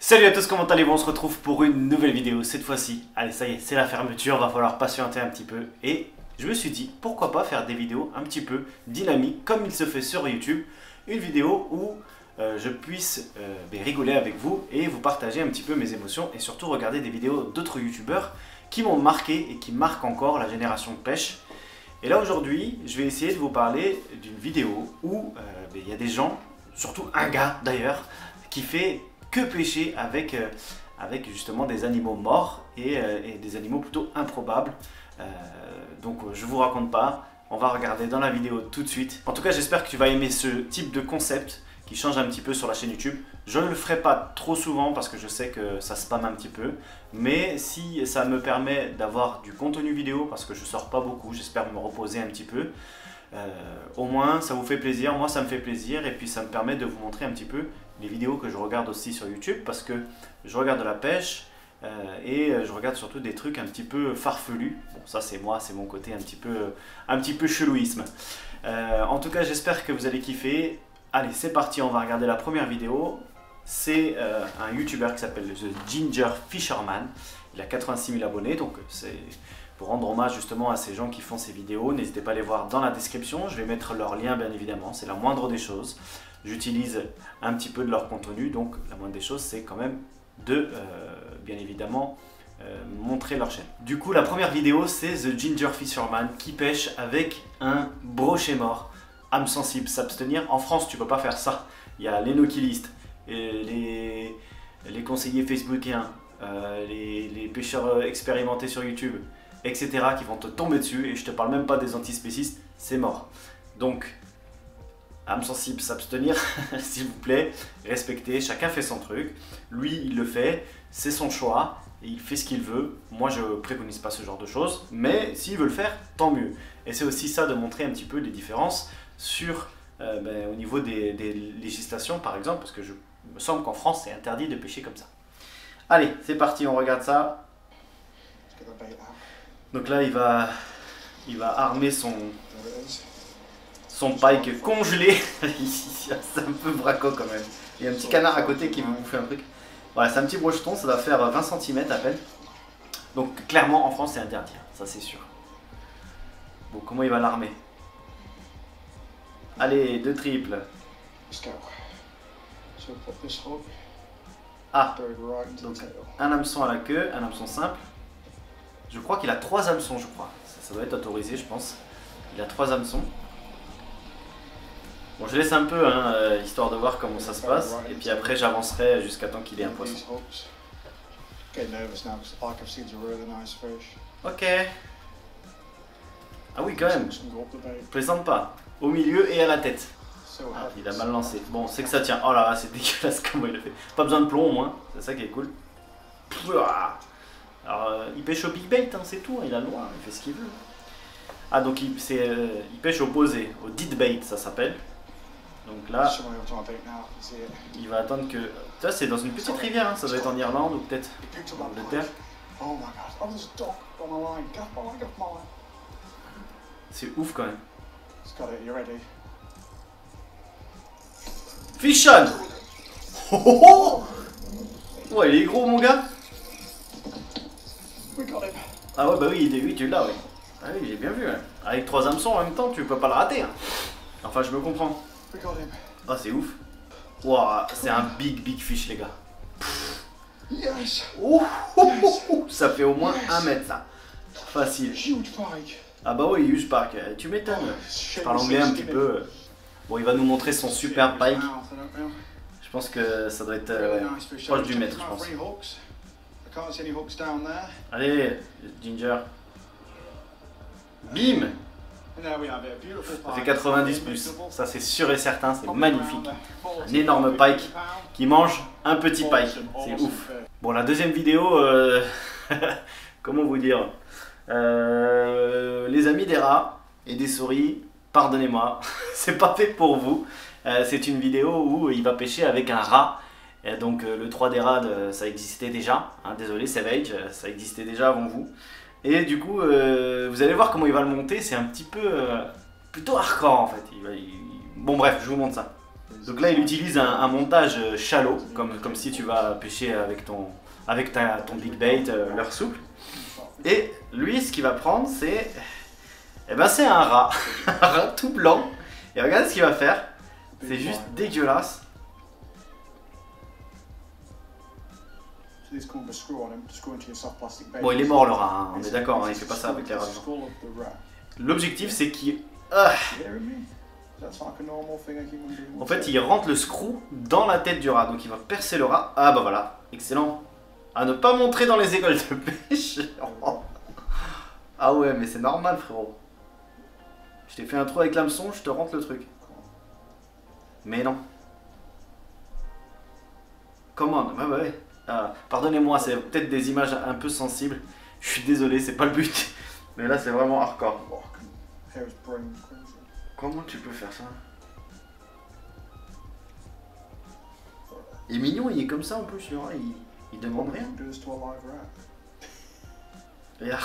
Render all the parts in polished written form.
Salut à tous, comment allez-vous? On se retrouve pour une nouvelle vidéo cette fois-ci. Allez, ça y est, c'est la fermeture, va falloir patienter un petit peu. Et je me suis dit, pourquoi pas faire des vidéos un petit peu dynamiques, comme il se fait sur YouTube. Une vidéo où je puisse rigoler avec vous et vous partager un petit peu mes émotions. Et surtout regarder des vidéos d'autres youtubeurs qui m'ont marqué et qui marquent encore la génération de pêche. Et là aujourd'hui, je vais essayer de vous parler d'une vidéo où il y a des gens, surtout un gars d'ailleurs, qui fait que pêcher avec justement des animaux morts et des animaux plutôt improbables. Donc je vous raconte pas, on va regarder dans la vidéo tout de suite. En tout cas j'espère que tu vas aimer ce type de concept qui change un petit peu sur la chaîne YouTube. Je ne le ferai pas trop souvent parce que je sais que ça spamme un petit peu. Mais si ça me permet d'avoir du contenu vidéo, parce que je sors pas beaucoup, j'espère me reposer un petit peu. Au moins ça vous fait plaisir, moi ça me fait plaisir et puis ça me permet de vous montrer un petit peu les vidéos que je regarde aussi sur YouTube parce que je regarde de la pêche et je regarde surtout des trucs un petit peu farfelus. Bon, ça c'est moi, c'est mon côté un petit peu chelouisme. En tout cas j'espère que vous allez kiffer. Allez, c'est parti, on va regarder la première vidéo. C'est un YouTuber qui s'appelle The Ginger Fisherman. Il a 86 000 abonnés, donc c'est pour rendre hommage justement à ces gens qui font ces vidéos. N'hésitez pas à les voir dans la description, je vais mettre leur lien bien évidemment, c'est la moindre des choses. J'utilise un petit peu de leur contenu, donc la moindre des choses c'est quand même de bien évidemment montrer leur chaîne. Du coup la première vidéo c'est The Ginger Fisherman qui pêche avec un brochet mort. Âme sensible, s'abstenir. En France tu peux pas faire ça. Il y a les no-killistes, les conseillers facebookiens, les pêcheurs expérimentés sur YouTube, etc. qui vont te tomber dessus, et je te parle même pas des antispécistes, c'est mort. Donc, âme sensible, s'abstenir, s'il vous plaît, respectez, chacun fait son truc, lui il le fait, c'est son choix, et il fait ce qu'il veut. Moi je préconise pas ce genre de choses, mais s'il veut le faire, tant mieux. Et c'est aussi ça de montrer un petit peu les différences sur, au niveau des législations par exemple, parce que je me semble qu'en France c'est interdit de pêcher comme ça. Allez, c'est parti, on regarde ça. Donc là, il va armer son pike congelé. C'est un peu braco quand même. Il y a un petit canard à côté qui veut bouffer un truc. Voilà, c'est un petit brocheton, ça va faire 20 cm à peine. Donc clairement, en France, c'est interdit, ça c'est sûr. Bon, comment il va l'armer? Allez, 2 triples. Ah, donc un hameçon à la queue, un hameçon simple. Je crois qu'il a 3 hameçons, je crois. Ça doit être autorisé, je pense. Il a 3 hameçons. Bon, je laisse un peu, hein, histoire de voir comment ça se passe. Et puis après, j'avancerai jusqu'à temps qu'il ait un poisson. Ok. Ah oui, quand même. Plaisante pas. Au milieu et à la tête. Ah, il a mal lancé. Bon, c'est que ça tient. Oh là là, c'est dégueulasse comment il le fait. Pas besoin de plomb au moins. C'est ça qui est cool. Alors, il pêche au big bait, hein, c'est tout, il a le droit, il fait ce qu'il veut. Ah, donc il pêche au posé, au dead bait, ça s'appelle. Donc là, il va attendre que... Ça, c'est dans une petite rivière, hein, ça doit être en Irlande ou peut-être en Angleterre. C'est ouf quand même. Fish on! Oh oh oh! Ouais, il est gros mon gars! Ah ouais, bah oui, oui tu l'as, oui. Ah oui, j'ai bien vu, hein. Avec 3 hameçons en même temps, tu peux pas le rater, hein. Enfin, je me comprends. Ah, c'est ouf. Wow, c'est un big fish, les gars. Oh, oh, oh, oh. Ça fait au moins 1 mètre, ça. Facile. Ah bah oui, huge pike. Tu m'étonnes. Je parle anglais un petit peu. Bon, il va nous montrer son super pike. Je pense que ça doit être proche du mètre, je pense. Allez, Ginger. Bim! Ça fait 90 plus. Ça c'est sûr et certain, c'est magnifique. Un énorme pike qui mange un petit pike. C'est ouf. Bon, la deuxième vidéo, comment vous dire, les amis des rats et des souris, pardonnez-moi, c'est pas fait pour vous. C'est une vidéo où il va pêcher avec un rat. Et donc le 3D rad, ça existait déjà, hein, désolé Savage, ça existait déjà avant vous. Et du coup, vous allez voir comment il va le monter, c'est un petit peu plutôt hardcore en fait. Bon bref, je vous montre ça. Donc là il utilise un montage shallow, comme si tu vas pêcher avec ton big bait, leurre souple. Et lui ce qu'il va prendre c'est c'est un rat, un rat tout blanc. Et regardez ce qu'il va faire, c'est juste dégueulasse. Bon il est mort le rat, hein. On est d'accord, hein, il fait pas ça avec les rats. L'objectif c'est qu'il... En fait il rentre le screw dans la tête du rat, donc il va percer le rat. Ah bah voilà, excellent. À ne pas montrer dans les écoles de pêche. Ah ouais mais c'est normal frérot. Je t'ai fait un trou avec l'hameçon, je te rentre le truc. Mais non. Comment? Ouais. Pardonnez-moi, c'est peut-être des images un peu sensibles. Je suis désolé, c'est pas le but. Mais là, c'est vraiment hardcore. Comment tu peux faire ça? Il est mignon, il est comme ça en plus, il demande rien. Regarde.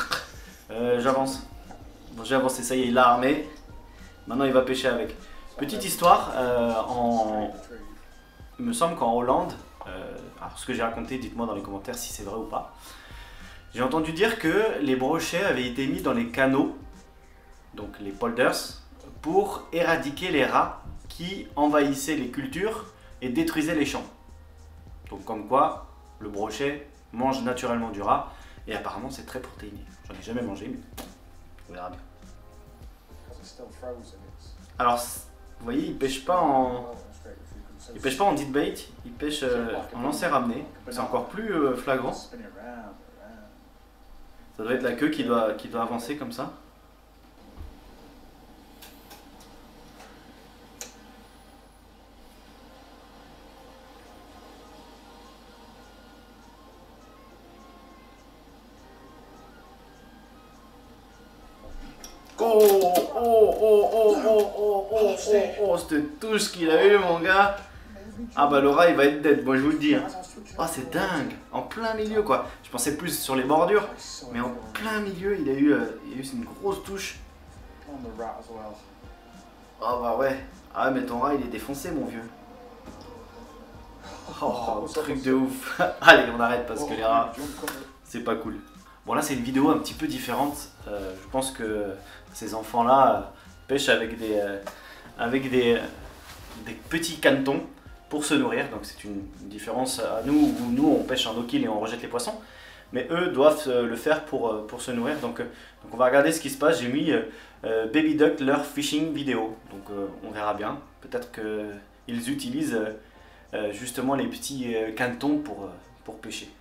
J'avance. Bon, j'ai avancé, ça y est, il l'a armé. Maintenant, il va pêcher avec. Petite histoire, il me semble qu'en Hollande, alors ce que j'ai raconté, dites-moi dans les commentaires si c'est vrai ou pas. J'ai entendu dire que les brochets avaient été mis dans les canaux, donc les polders, pour éradiquer les rats qui envahissaient les cultures et détruisaient les champs. Donc comme quoi, le brochet mange naturellement du rat et apparemment c'est très protéiné. J'en ai jamais mangé, mais on verra bien. Alors, vous voyez, il pêche pas en... Il pêche pas en dead bait, il pêche en lancer ramené. C'est encore plus flagrant. Ça doit être la queue qui doit avancer comme ça. Oh, cette touche qu'il a eu mon gars. Ah bah le rat il va être dead, moi je vous le dis. Oh c'est dingue, en plein milieu quoi. Je pensais plus sur les bordures, mais en plein milieu il a eu une grosse touche. Oh bah ouais, ah mais ton rat il est défoncé mon vieux. Oh truc de ouf. Allez on arrête parce que les rats c'est pas cool. Bon là c'est une vidéo un petit peu différente, je pense que ces enfants là pêchent avec des petits canetons pour se nourrir, donc c'est une différence à nous où nous on pêche en no-kill et on rejette les poissons, mais eux doivent le faire pour se nourrir, donc on va regarder ce qui se passe. J'ai mis Baby Duck leur fishing vidéo, donc on verra bien, peut-être qu'ils utilisent justement les petits canetons pour pêcher.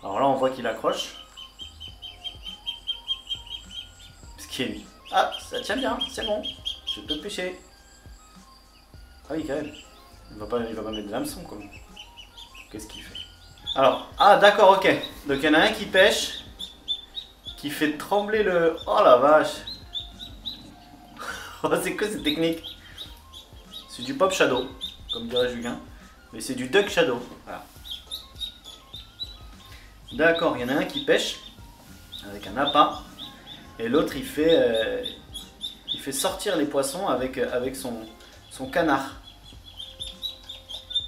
Alors là on voit qu'il accroche. Skin. Ah ça tient bien, c'est bon, je peux pêcher. Ah oui quand même. Il va pas mettre de l'hameçon comme. Qu'est-ce qu'il fait? Alors, ah d'accord, ok. Donc il y en a un qui pêche, qui fait trembler le... Oh la vache. Oh c'est quoi cette technique? C'est du pop shadow, comme dirait Julien. Mais c'est du duck shadow. Voilà. D'accord, il y en a un qui pêche avec un appât et l'autre il fait sortir les poissons avec son canard.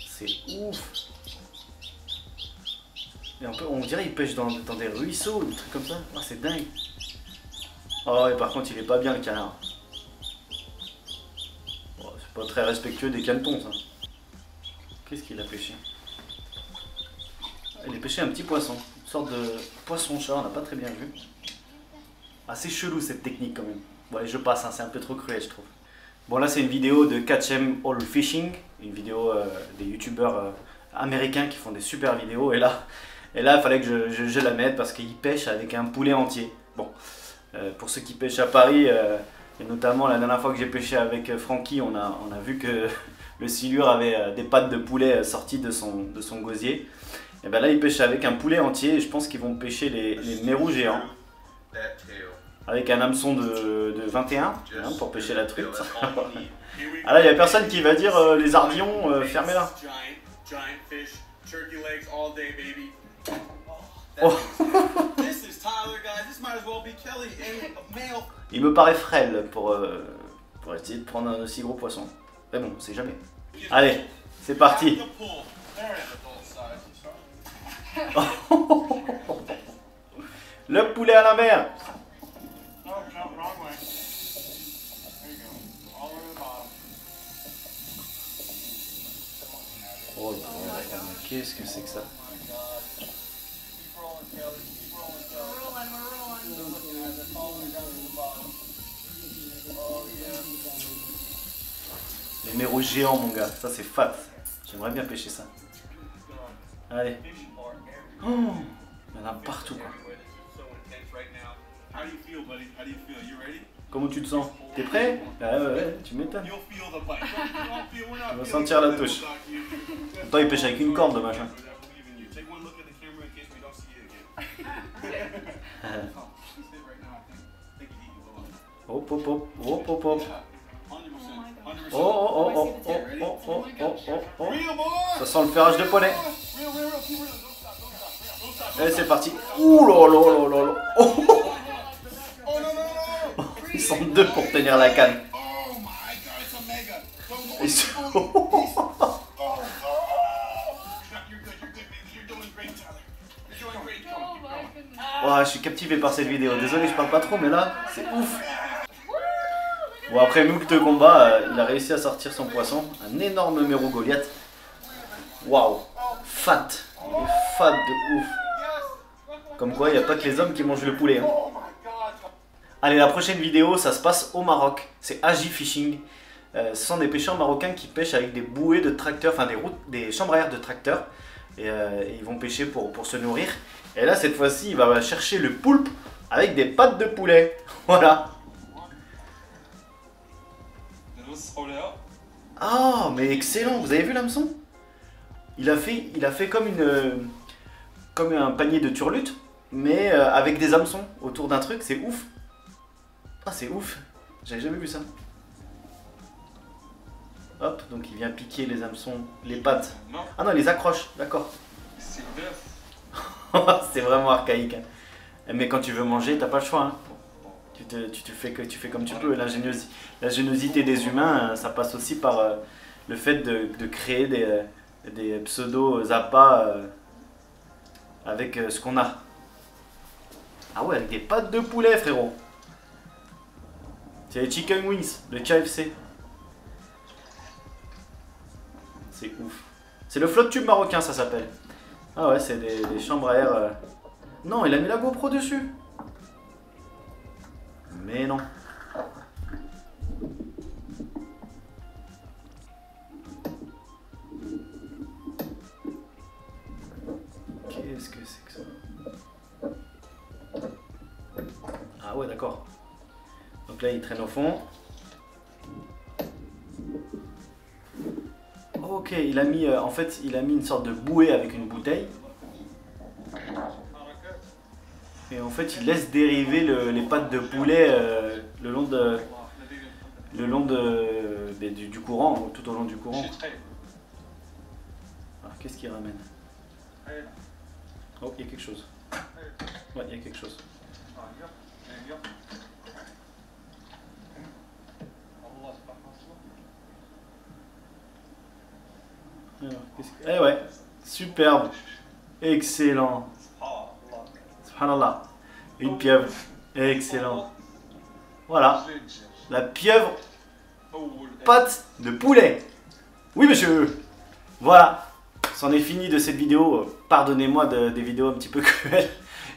C'est ouf. Et on dirait qu'il pêche dans des ruisseaux, des trucs comme ça. Oh, c'est dingue. Oh et par contre il est pas bien le canard. Oh, c'est pas très respectueux des canetons ça. Qu'est-ce qu'il a pêché? Il a pêché un petit poisson, une sorte de poisson-chat, on n'a pas très bien vu. Assez chelou cette technique quand même. Ouais, je passe, hein, c'est un peu trop cruel je trouve. Bon là c'est une vidéo de Catch 'em All Fishing, une vidéo des youtubeurs américains qui font des super vidéos, et là il fallait que je la mette parce qu'il pêche avec un poulet entier. Bon, pour ceux qui pêchent à Paris, et notamment la dernière fois que j'ai pêché avec Francky, on a vu que le silure avait des pattes de poulet sorties de son gosier. Et ben là il pêche avec un poulet entier et je pense qu'ils vont pêcher les mérous géants. Avec un hameçon de 21 hein, pour pêcher la truite. Ah là il n'y a personne qui va dire les ardillons fermez-la. Oh. Il me paraît frêle pour essayer de prendre un aussi gros poisson. Mais bon, on sait jamais. Allez, c'est parti. Le poulet à la mer. Oh là là, qu'est-ce que c'est que ça? Les méros géants, mon gars, ça c'est fat. J'aimerais bien pêcher ça. Allez. Oh, il y en a partout quoi. Comment tu te sens? T'es prêt? Ouais, tu m'étonnes. Tu vas sentir la touche. Pourtant il pêche avec une corde le machin. Hop hop hop, hop hop hop. Oh oh oh oh oh oh oh oh oh oh. Ça sent le ferrage de poney. Et c'est parti. Ouh là là là là là. Oh, oh. Ils sont deux pour tenir la canne. Ils sont... Oh, je suis captivé par cette vidéo. Désolé, je parle pas trop, mais là, c'est ouf. Bon, après Mouk de combat, il a réussi à sortir son poisson. Un énorme méro Goliath. Waouh, fat. Il est fat de ouf. Comme quoi, il n'y a pas que les hommes qui mangent le poulet. Hein. Allez, la prochaine vidéo, ça se passe au Maroc. C'est Agi Fishing. Ce sont des pêcheurs marocains qui pêchent avec des bouées de tracteurs, enfin des chambres à air de tracteurs. Et ils vont pêcher pour se nourrir. Et là, cette fois-ci, il va chercher le poulpe avec des pattes de poulet. Voilà. Ah, mais excellent. Vous avez vu l'hameçon? Il a fait comme un panier de turlute, mais avec des hameçons autour d'un truc. C'est ouf. Ah, c'est ouf. J'avais jamais vu ça. Hop, donc il vient piquer les hameçons, les pattes. Ah non, il les accroche, d'accord. C'est vraiment archaïque. Hein. Mais quand tu veux manger, t'as pas le choix. Hein. Tu fais comme tu peux. L'ingéniosité des humains, ça passe aussi par le fait de créer des pseudo-appâts avec ce qu'on a. Ah ouais, avec des pattes de poulet, frérot. C'est les chicken wings, le KFC. C'est ouf. C'est le flotte tube marocain, ça s'appelle. Ah ouais, c'est des chambres à air. Non, il a mis la GoPro dessus. Mais non. Qu'est-ce que c'est que ça? Ah ouais, d'accord. Donc là, il traîne au fond. Ok, il a mis, en fait, il a mis une sorte de bouée avec une bouteille. Et en fait, il laisse dériver les pattes de poulet le long du courant, tout au long du courant. Alors, qu'est-ce qu'il ramène? Oh, il y a quelque chose. Ouais, il y a quelque chose. Alors, eh ouais, superbe, excellent. Subhanallah, une pieuvre, excellent. Voilà, la pieuvre pâte de poulet. Oui monsieur. Voilà, c'en est fini de cette vidéo. Pardonnez-moi des vidéos un petit peu cruelles.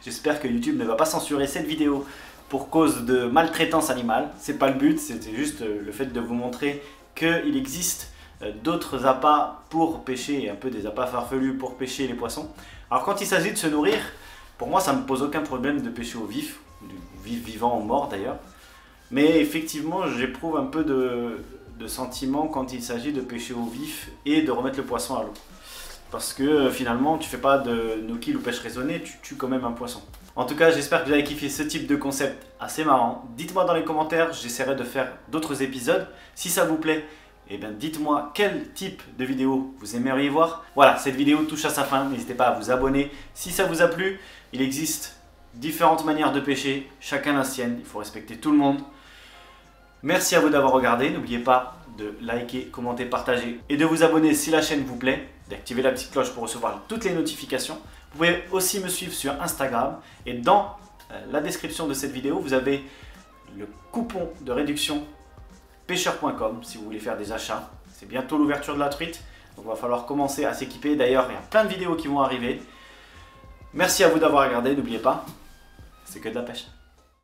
J'espère que YouTube ne va pas censurer cette vidéo pour cause de maltraitance animale. C'est pas le but, c'était juste le fait de vous montrer qu'il existe d'autres appâts pour pêcher, un peu des appâts farfelus pour pêcher les poissons. Alors quand il s'agit de se nourrir, pour moi ça ne me pose aucun problème de pêcher au vif, du vif vivant ou mort d'ailleurs. Mais effectivement j'éprouve un peu de sentiment quand il s'agit de pêcher au vif et de remettre le poisson à l'eau. Parce que finalement tu fais pas de no-kill ou pêche raisonnée, tu tues quand même un poisson. En tout cas j'espère que vous avez kiffé ce type de concept assez marrant. Dites-moi dans les commentaires, j'essaierai de faire d'autres épisodes. Si ça vous plaît, eh bien dites-moi quel type de vidéo vous aimeriez voir. Voilà, cette vidéo touche à sa fin, n'hésitez pas à vous abonner. Si ça vous a plu, il existe différentes manières de pêcher, chacun la sienne, il faut respecter tout le monde. Merci à vous d'avoir regardé, n'oubliez pas de liker, commenter, partager et de vous abonner si la chaîne vous plaît, d'activer la petite cloche pour recevoir toutes les notifications. Vous pouvez aussi me suivre sur Instagram et dans la description de cette vidéo, vous avez le coupon de réduction pêcheur.com si vous voulez faire des achats. C'est bientôt l'ouverture de la truite, donc il va falloir commencer à s'équiper. D'ailleurs, il y a plein de vidéos qui vont arriver. Merci à vous d'avoir regardé, n'oubliez pas, c'est que de la pêche.